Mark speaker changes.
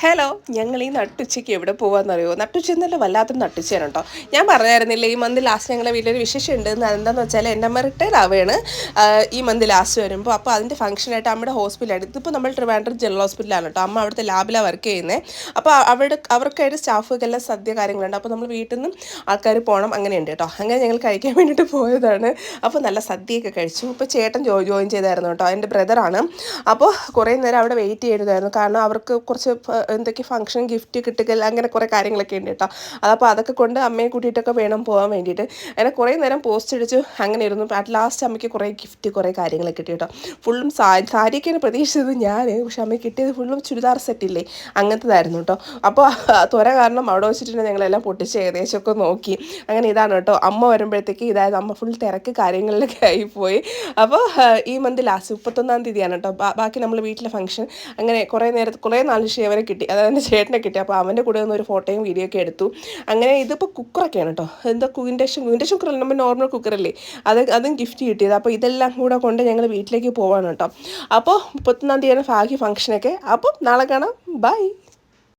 Speaker 1: Hello, ഞങ്ങൾ ഈ നട്ടുച്ചയ്ക്ക് എവിടെ പോകാമെന്നറിയോ? നട്ടുച്ച എന്നല്ല, വല്ലാത്തൊരു നട്ടുച്ചയാണ് കേട്ടോ. ഞാൻ പറഞ്ഞായിരുന്നില്ലേ ഈ മന്ത് ലാസ്റ്റ് ഞങ്ങളുടെ വീട്ടിലൊരു വിശേഷം ഉണ്ടെന്ന്. അതെന്താണെന്ന് വെച്ചാൽ എൻ്റെ അമ്മ റിട്ടയർഡ് ആവുകയാണ് ഈ മന്ത് ലാസ്റ്റ് വരുമ്പോൾ. അപ്പോൾ അതിൻ്റെ ഫംഗ്ഷനായിട്ട് അമ്മയുടെ ഹോസ്പിറ്റലാണ്. ഇതിപ്പോൾ നമ്മൾ ട്രിവാൻഡ്രം ജനറൽ ഹോസ്പിറ്റലാണ് കേട്ടോ. അമ്മ അവിടുത്തെ ലാബിലാണ് വർക്ക് ചെയ്യുന്നത്. അപ്പോൾ അവർക്കായിട്ട് സ്റ്റാഫുകൾക്കെല്ലാം സദ്യ കാര്യങ്ങളുണ്ട്. അപ്പോൾ നമ്മൾ വീട്ടിൽ നിന്നും ആൾക്കാർ പോകണം, അങ്ങനെയുണ്ട് കേട്ടോ. അങ്ങനെ ഞങ്ങൾ കഴിക്കാൻ വേണ്ടിയിട്ട് പോയതാണ്. അപ്പോൾ നല്ല സദ്യയൊക്കെ കഴിച്ചു. ഇപ്പോൾ ചേട്ടൻ ജോയിൻ ചെയ്തായിരുന്നു കേട്ടോ, എൻ്റെ ബ്രദറാണ്. അപ്പോൾ കുറേ നേരം അവിടെ വെയിറ്റ് ചെയ്തായിരുന്നു. കാരണം അവർക്ക് കുറച്ച് എന്തൊക്കെ ഫംഗ്ഷൻ ഗിഫ്റ്റ് കിട്ടുക അങ്ങനെ കുറേ കാര്യങ്ങളൊക്കെ ഉണ്ട് കേട്ടോ. അതപ്പോൾ അതൊക്കെ കൊണ്ട് അമ്മയെ കൂട്ടിയിട്ടൊക്കെ വേണം പോകാൻ വേണ്ടിയിട്ട്. അങ്ങനെ കുറേ നേരം പോസ്റ്റ് അടിച്ചു അങ്ങനെ ഇരുന്നു. അറ്റ് ലാസ്റ്റ് അമ്മയ്ക്ക് കുറേ ഗിഫ്റ്റ് കുറേ കാര്യങ്ങളൊക്കെ കിട്ടി കേട്ടോ. ഫുള്ളും സാരിയൊക്കെയാണ് പ്രതീക്ഷിച്ചത് ഞാൻ, പക്ഷെ അമ്മയ്ക്ക് കിട്ടിയത് ഫുള്ളും ചുരിദാർ സെറ്റില്ലേ, അങ്ങനത്തതായിരുന്നു കേട്ടോ. അപ്പോൾ ത്വര കാരണം അവിടെ വെച്ചിട്ട് ഞങ്ങളെല്ലാം പൊട്ടിച്ച് ഏകദേശമൊക്കെ നോക്കി. അങ്ങനെ ഇതാണ് കേട്ടോ അമ്മ വരുമ്പോഴത്തേക്ക്. ഇതായത് അമ്മ ഫുൾ തിരക്ക് കാര്യങ്ങളിലൊക്കെ ആയിപ്പോയി. അപ്പോൾ ഈ മന്ത് ലാസ്റ്റ് 31-ാം തീയതിയാണ് കേട്ടോ ബാക്കി നമ്മൾ വീട്ടിലെ ഫംഗ്ഷൻ. അങ്ങനെ കുറേ നാല് ഷേവരെ കിട്ടി, അതായത് എൻ്റെ ചേട്ടനെ കിട്ടി. അപ്പോൾ അവൻ്റെ കൂടെ നിന്ന് ഒരു ഫോട്ടോയും വീഡിയോ ഒക്കെ എടുത്തു. അങ്ങനെ ഇതിപ്പോൾ കുക്കറൊക്കെയാണ് കേട്ടോ. എന്താ ഇൻഡക്ഷൻ കുക്കറല്ല, നമ്മൾ നോർമൽ കുക്കറല്ലേ, അതും ഗിഫ്റ്റ് കിട്ടിയത്. അപ്പോൾ ഇതെല്ലാം കൂടെ കൊണ്ട് ഞങ്ങൾ വീട്ടിലേക്ക് പോവാണ് കേട്ടോ. അപ്പോൾ 31-ാം തീയതിയാണ് ഭാഗ്യ ഫംഗ്ഷനൊക്കെ. അപ്പോൾ നാളെ കാണാം, ബൈ.